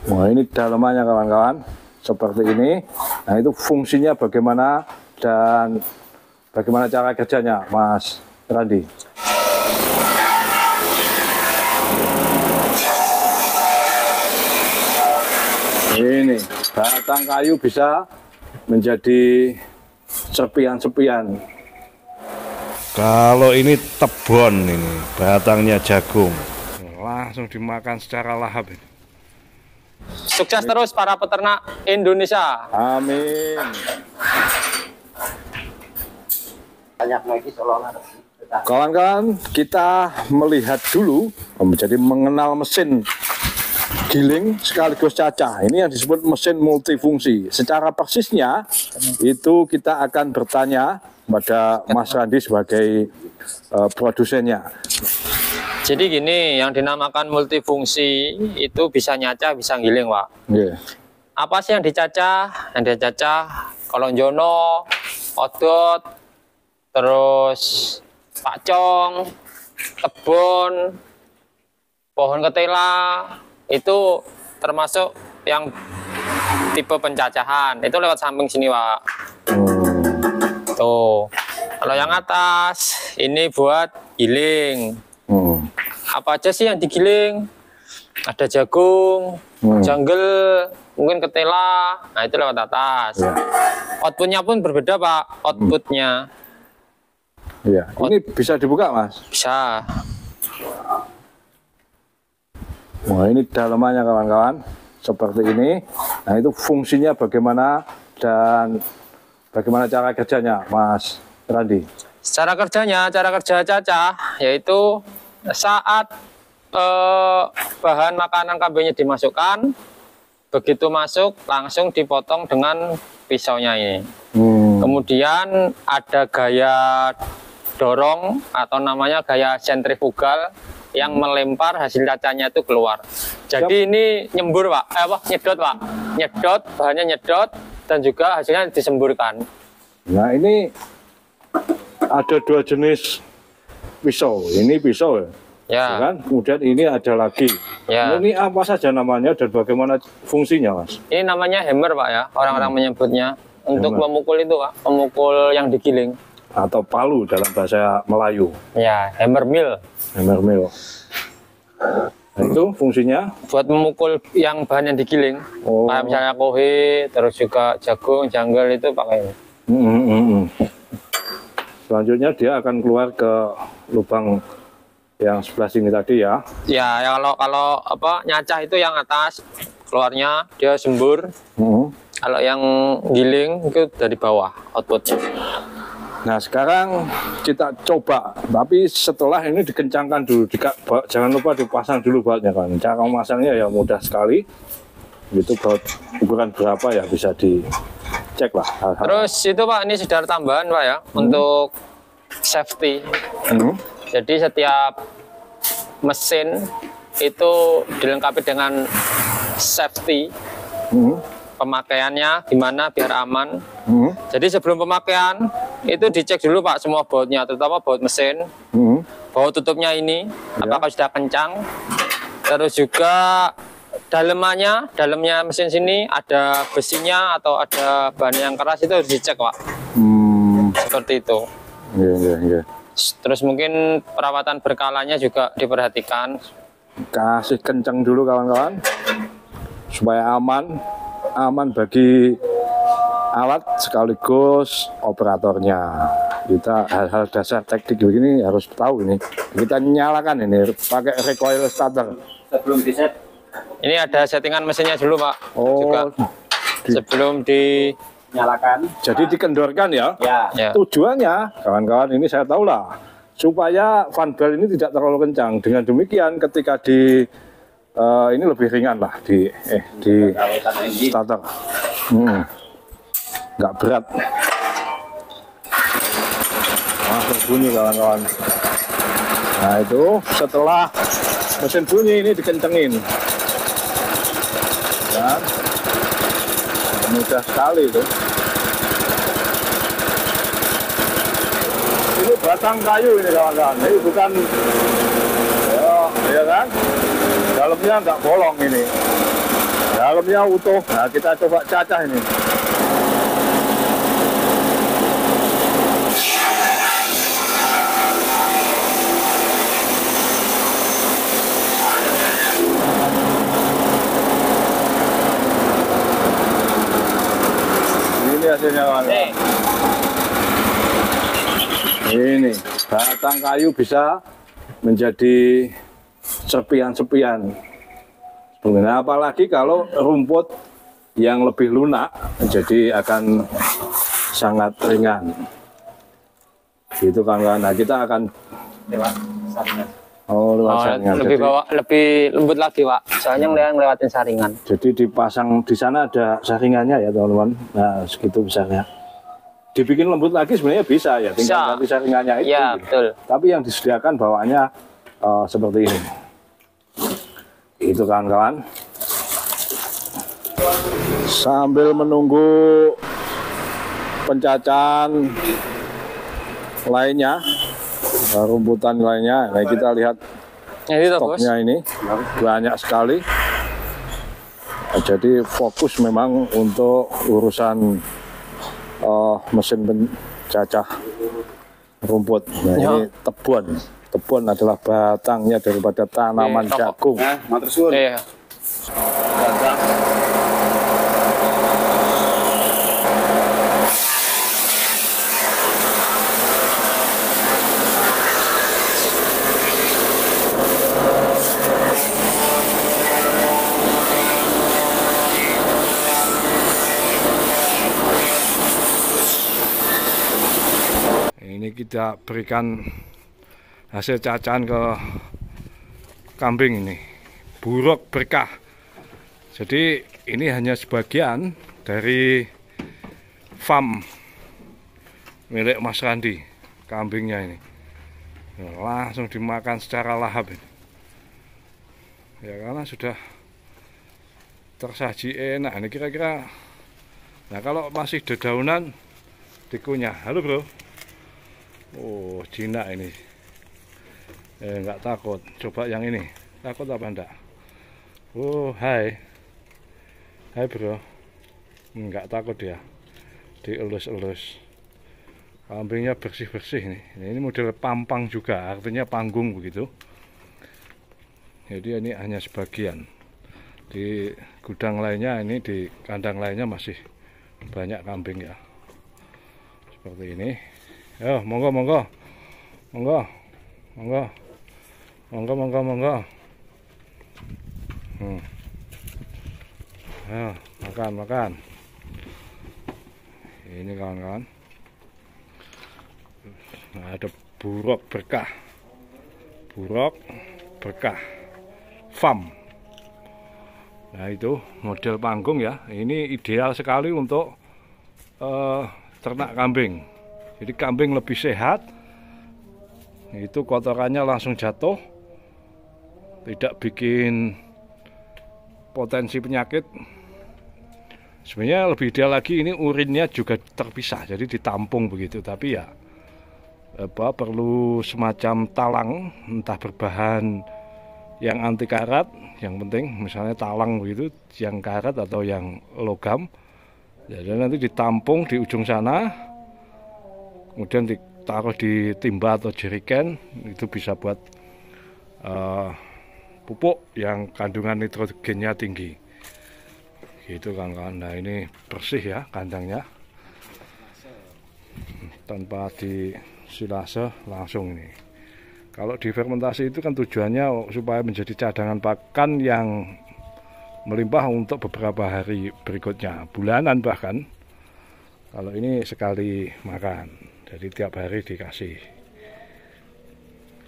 Wah, ini dalamannya kawan-kawan, seperti ini. Nah, itu fungsinya bagaimana dan bagaimana cara kerjanya, Mas Randi? Ini batang kayu bisa menjadi serpian-serpian. Kalau ini tebon, ini batangnya jagung, langsung dimakan secara lahap. Sukses terus para peternak Indonesia. Amin. Kawan-kawan, kita melihat dulu menjadi mengenal mesin giling sekaligus cacah. Ini yang disebut mesin multifungsi. Secara persisnya itu kita akan bertanya pada Mas Randi sebagai produsennya. Jadi gini, yang dinamakan multifungsi itu bisa nyacah, bisa giling, Pak. Yeah. Apa sih yang dicacah? Yang dicacah kolonjono, odot, terus pakcong, kebon, pohon ketela, itu termasuk yang tipe pencacahan. Itu lewat samping sini, Pak. Tuh. Kalau yang atas ini buat giling. Apa aja sih yang digiling? Ada jagung, jungle, mungkin ketela. Nah, itu lewat atas. Outputnya pun berbeda, Pak. Outputnya. Iya. Ini bisa dibuka, Mas? Bisa. Wah, ini dalamannya kawan-kawan, seperti ini. Nah, itu fungsinya bagaimana dan bagaimana cara kerjanya, Mas Randi? Cara kerja cacah yaitu saat bahan makanan kambingnya dimasukkan, begitu masuk langsung dipotong dengan pisaunya ini. Kemudian ada gaya dorong atau namanya gaya sentrifugal yang melempar hasil cacahnya itu keluar. Jadi ini nyembur, Pak. Nyedot, Pak. Nyedot, bahannya nyedot dan juga hasilnya disemburkan. Nah, ini ada dua jenis pisau. Ini pisau ya. Ya. Kan? Kemudian ini ada lagi. Ya. Ini apa saja namanya dan bagaimana fungsinya, Mas? Ini namanya hammer, Pak, ya. Orang-orang menyebutnya untuk memukul itu, Pak. Memukul yang digiling. Atau palu dalam bahasa Melayu. Ya, hammer mill. Hammer mill. Nah, itu fungsinya buat memukul yang bahan yang digiling. Kayak misalnya kohe, terus juga jagung, jungle itu pakai ini. Selanjutnya dia akan keluar ke lubang yang sebelah sini tadi ya. Ya, kalau apa nyacah itu yang atas keluarnya dia sembur. Kalau yang giling itu dari bawah outputnya. Nah, sekarang kita coba, tapi setelah ini dikencangkan dulu, jangan lupa dipasang dulu bautnya kan. Cara memasangnya ya mudah sekali. Itu baut ukuran berapa ya bisa dicek lah. Terus itu, Pak, ini sekedar tambahan, Pak, ya, untuk safety. Jadi setiap mesin itu dilengkapi dengan safety. Pemakaiannya gimana biar aman. Jadi sebelum pemakaian itu dicek dulu, Pak, semua bautnya, terutama baut mesin. Baut tutupnya ini apakah sudah kencang. Terus juga dalamnya mesin sini ada besinya atau ada bahan yang keras, itu harus dicek, Pak. Seperti itu. Iya. Terus mungkin perawatan berkalanya juga diperhatikan. Kasih kencang dulu kawan-kawan supaya aman bagi alat sekaligus operatornya. Kita hal-hal dasar teknik begini harus tahu ini. Kita nyalakan ini pakai recoil starter. Sebelum di set. Ini ada settingan mesinnya dulu, Pak. Juga sebelum Nyalakan. Jadi dikendorkan ya. Ya. Tujuannya kawan-kawan ini saya tahu lah, supaya fan belt ini tidak terlalu kencang. Dengan demikian ketika ini lebih ringan lah di starter. Nggak berat. Langsung bunyi kawan-kawan. Nah, itu setelah mesin bunyi ini dikencengin. Dan mudah sekali itu. Ini batang kayu ini kawan-kawan. Ini bukan ya kan? Dalamnya nggak bolong ini. Dalamnya utuh. Nah, kita coba cacah ini. Ini hasilnya, kawan-kawan. Ini batang kayu bisa menjadi serpian-serpian. Nah, apalagi kalau rumput yang lebih lunak, jadi akan sangat ringan. Gitu kan? Nah, kita akan lewat saringan. lewat saringan. Lebih lembut lagi, Pak. Soalnya ngelewatin saringan. Jadi dipasang di sana ada saringannya ya, teman-teman. Nah, segitu besarnya. Dibikin lembut lagi sebenarnya bisa ya, tinggal ganti saringannya itu. Ya, betul. Tapi yang disediakan bawaannya seperti ini. Itu kawan-kawan. Sambil menunggu pencacahan lainnya, rumputan lainnya, nah kita lihat stoknya ini banyak sekali. Jadi fokus memang untuk urusan mesin pencacah rumput. Nah, ini tebon. Tebon adalah batangnya daripada tanaman jagung. Nah, matur suwun. Iya. Ini kita berikan hasil cacahan ke kambing ini, buruk berkah. Jadi ini hanya sebagian dari farm milik Mas Randi, kambingnya ini. Langsung dimakan secara lahap ini. Ya karena sudah tersaji enak. Ini kira-kira, nah kalau masih dedaunan dikunyah. Halo bro. Oh, jinak ini. Nggak takut. Coba yang ini. Takut apa enggak? Oh, hai. Hai bro. Nggak takut dia. Dielus-elus. Kambingnya bersih-bersih nih. Ini model pampang juga, artinya panggung begitu. Jadi ini hanya sebagian. Di gudang lainnya, ini di kandang lainnya masih banyak kambing ya. Seperti ini. Yo, monggo, monggo, monggo, monggo, monggo, monggo, monggo. Ayo, makan, makan. Ini kawan-kawan. Nah, ada buruk berkah, buruk berkah, farm. Nah itu model panggung ya. Ini ideal sekali untuk ternak kambing. Jadi kambing lebih sehat, itu kotorannya langsung jatuh, tidak bikin potensi penyakit. Sebenarnya lebih ideal lagi ini urinnya juga terpisah, jadi ditampung begitu. Tapi ya perlu semacam talang, entah berbahan yang anti karat, yang penting misalnya talang begitu, yang karat atau yang logam. Jadi nanti ditampung di ujung sana. Kemudian ditaruh di timba atau jeriken, itu bisa buat pupuk yang kandungan nitrogennya tinggi. Gitu kan. Nah ini bersih ya kandangnya, tanpa disilase langsung ini. Kalau difermentasi itu kan tujuannya supaya menjadi cadangan pakan yang melimpah untuk beberapa hari berikutnya, bulanan bahkan. Kalau ini sekali makan. Jadi tiap hari dikasih,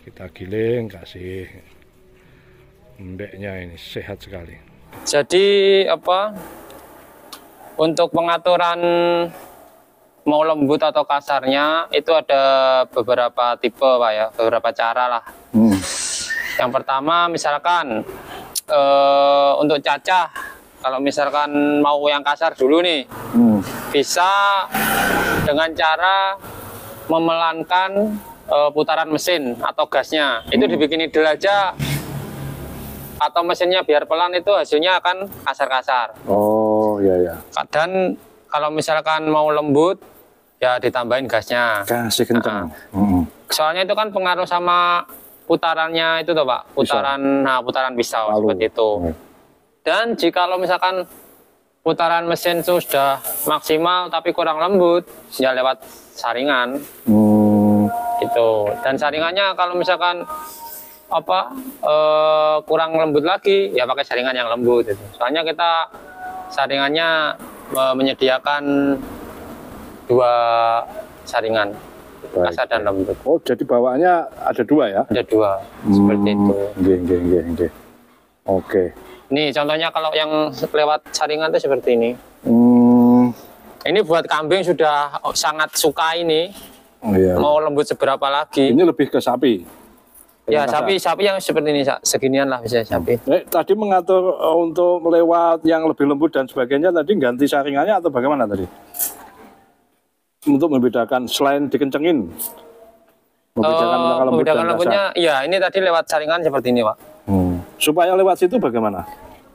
kita giling, kasih embeknya, ini sehat sekali. Jadi apa? Untuk pengaturan mau lembut atau kasarnya itu ada beberapa tipe Pak ya, beberapa cara lah. Yang pertama misalkan untuk cacah, kalau misalkan mau yang kasar dulu nih, bisa dengan cara memelankan putaran mesin atau gasnya. Itu dibikin idel aja atau mesinnya biar pelan itu hasilnya akan kasar-kasar. Oh iya ya. Dan kalau misalkan mau lembut ya ditambahin gasnya. Kasih kenceng. Soalnya itu kan pengaruh sama putarannya itu tuh Pak, putaran pisau Lalu. seperti itu. Dan jika misalkan putaran mesin itu sudah maksimal tapi kurang lembut, ya lewat saringan. Gitu. Dan saringannya kalau misalkan kurang lembut lagi, ya pakai saringan yang lembut gitu. Soalnya kita saringannya menyediakan 2 saringan. Baik. Kasar dan lembut. Oh, jadi bawaannya ada 2 ya? Ada 2 seperti itu. Nggih. Oke. Nih contohnya kalau yang lewat saringan itu seperti ini. Ini buat kambing sudah sangat suka ini. Oh, iya. Mau lembut seberapa lagi? Ini lebih ke sapi. Ya sapi yang seperti ini seginian lah bisa sapi. Tadi mengatur untuk melewat yang lebih lembut dan sebagainya tadi ganti saringannya atau bagaimana tadi? Untuk membedakan selain dikencengin. Membedakan lembutnya, iya ini tadi lewat saringan seperti ini Pak. Supaya lewat situ bagaimana?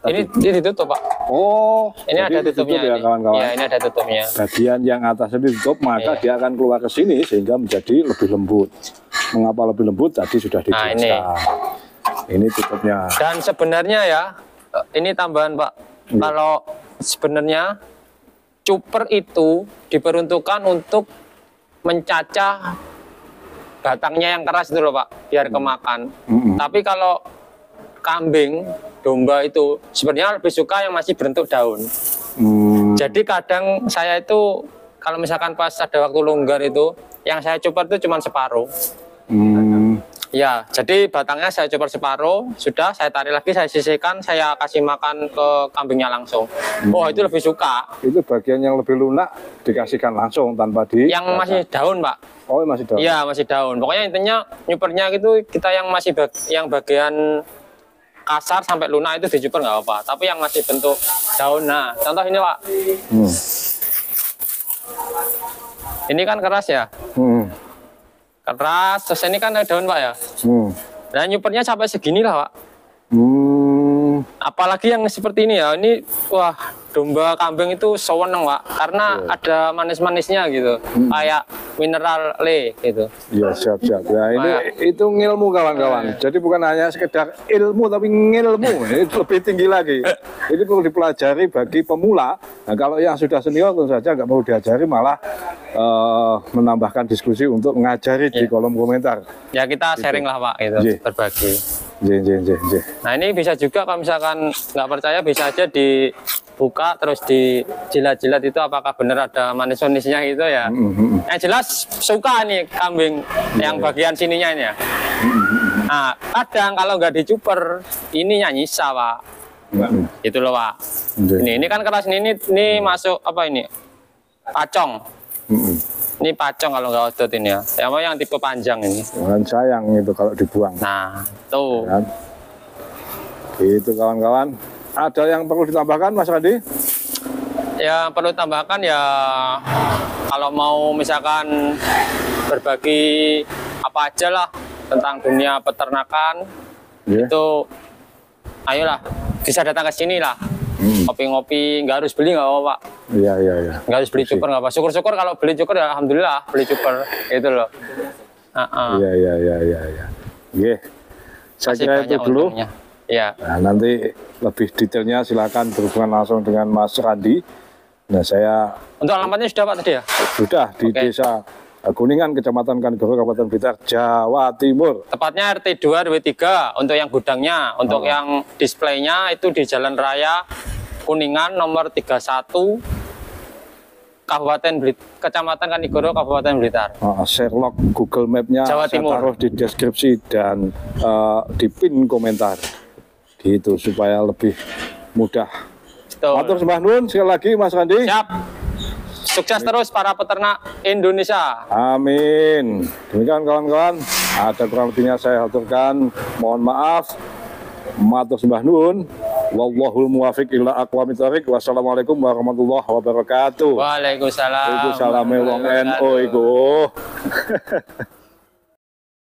Ini ditutup Pak. Oh, ini ada tutupnya ya kawan-kawan. Ya ini ada tutupnya. Bagian yang atasnya ditutup maka dia akan keluar ke sini sehingga menjadi lebih lembut. Mengapa lebih lembut tadi sudah dijelaskan. Ini tutupnya. Dan sebenarnya ya ini tambahan Pak. Kalau sebenarnya cuper itu diperuntukkan untuk mencacah batangnya yang keras itu loh Pak, biar kemakan. Tapi kalau kambing, domba itu sebenarnya lebih suka yang masih bentuk daun. Jadi kadang saya itu kalau misalkan pas ada waktu longgar itu, yang saya cuper itu cuma separuh. Ya, jadi batangnya saya cuper separuh, sudah saya tarik lagi, saya sisihkan, saya kasih makan ke kambingnya langsung. Oh, itu lebih suka. Itu bagian yang lebih lunak dikasihkan langsung tanpa di... Yang masih daun, Pak. Oh, masih daun? Iya, masih daun. Pokoknya intinya nyupernya gitu, kita yang masih yang bagian kasar sampai lunak itu dicuper nggak apa-apa. Tapi yang masih bentuk daun, nah contoh ini Pak. Ini kan keras ya. Keras, terus ini kan ada daun Pak ya. Nah nyupernya sampai segini lah Pak. Apalagi yang seperti ini ya, ini wah domba kambing itu sewenang Pak, karena ada manis-manisnya gitu, kayak mineral le gitu. Iya siap. Ya ini itu ngilmu kawan-kawan. Jadi bukan hanya sekedar ilmu tapi ngilmu, ini lebih tinggi lagi. Ini perlu dipelajari bagi pemula. Nah kalau yang sudah senior tentu saja nggak perlu diajari, malah menambahkan diskusi untuk mengajari di kolom komentar. Ya kita sharing lah Pak, gitu, berbagi. Nah ini bisa juga kalau misalkan nggak percaya bisa aja dibuka terus dijilat-jilat itu apakah benar ada manis-manisnya gitu ya. Yang jelas suka nih kambing yang bagian sininya ini ya. Nah kadang kalau nggak dicuper ininya nyisa Pak. Itu loh Pak. Ini kan keras ini masuk apa ini? Pacong. Ini pacong kalau nggak odot ini ya. Yang tipe panjang ini. Jangan sayang itu kalau dibuang. Nah, tuh. Ya. Itu kawan-kawan. Ada yang perlu ditambahkan Mas Randi? Ya perlu tambahkan ya kalau mau misalkan berbagi apa aja lah tentang dunia peternakan itu ayolah bisa datang ke sini lah. Ngopi-ngopi, nggak harus beli nggak apa-apa Pak. Iya. Nggak harus beli cuper nggak apa. Syukur-syukur kalau beli cuper ya alhamdulillah beli cuper itu loh. Iya. Saya kira itu dulu. Iya. Nah, nanti lebih detailnya silakan berhubungan langsung dengan Mas Randi. Nah saya. Untuk alamatnya sudah Pak tadi ya? Sudah di Desa Kuningan, Kecamatan Kanigoro, Kabupaten Blitar, Jawa Timur. Tepatnya RT 2 RW 3 untuk yang gudangnya, untuk yang displaynya itu di Jalan Raya Kuningan nomor 31 Kecamatan Kanigoro, Kabupaten Blitar. Sherlock Google Map-nya Jawa Timur. Saya taruh di deskripsi dan di pin komentar, gitu supaya lebih mudah. Matur sembah nuwun sekali lagi Mas Randi. Siap. Sukses terus para peternak Indonesia. Amin. Demikian kawan-kawan, ada kurang lebihnya saya haturkan. Mohon maaf. Matur sembah nuwun. Wallahul muwafiq ila aqwamit thoriq. Wassalamualaikum warahmatullahi wabarakatuh. Waalaikumsalam. Waalaikumsalam wong NU iku.